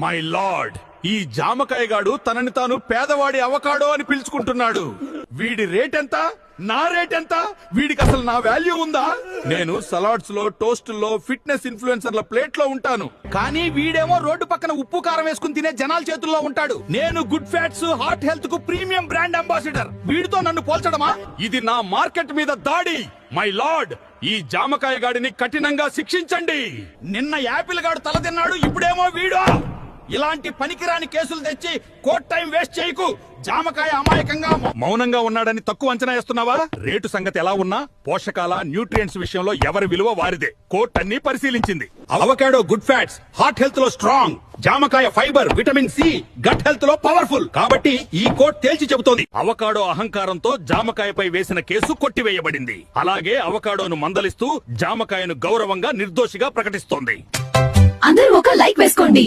My lord, ఈ జామకాయగాడు తనని తాను పేదవాడి అవకాడో అని పిలుచుకుంటున్నాడు. వీడి రేట్ ఎంత, నా రేట్ ఎంత? వీడికి అసలు నా వాల్యూ ఉందా? నేను సలాడ్స్ లో, టోస్టుల్లో, ఫిట్నెస్ ఇన్ఫ్లుయెన్సర్ల ప్లేట్ లో ఉంటాను, కానీ వీడేమో రోడ్డు పక్కన ఉప్పు కారం వేసుకుని తినే జనాల చేతుల్లో ఉంటాడు. నేను గుడ్ ఫ్యాట్స్, హార్ట్ హెల్త్ కు ప్రీమియం బ్రాండ్ అంబాసిడర్. వీడితో నన్ను పోల్చడమా? ఇది నా మార్కెట్ మీద దాడి. మై లార్డ్, ఈ జామకాయ గాడిని కఠినంగా శిక్షించండి. నిన్న యాపిల్ గాడు తల తిన్నాడు, ఇప్పుడేమో వీడు. ఇలాంటి పనికిరాని కేసులు తెచ్చి కోర్ట్ టైం వేస్ట్ చేయకు. జామకాయ అమాయకంగా మౌనంగా ఉన్నాడని తక్కువ అంచనా వేస్తున్నావా? రేటు సంగతి ఎలా ఉన్నా పోషకాల, న్యూట్రియంట్స్ విషయంలో ఎవరి విలువ వారిదే. కోర్ట్ అన్ని పరిశీలించింది. Avocado good fats, heart health లో స్ట్రాంగ్. జామకాయ fibre, vitamin C, gut health లో పవర్ఫుల్. కాబట్టి ఈ కోర్ట్ తేల్చి చెబుతోంది, అవకాడో అహంకారంతో జామకాయపై వేసిన కేసు కొట్టివేయబడింది. అలాగే అవకాడోను మందలిస్తూ జామకాయను గౌరవంగా నిర్దోషిగా ప్రకటిస్తోంది. అందరూ ఒక లైక్ వేసుకోండి.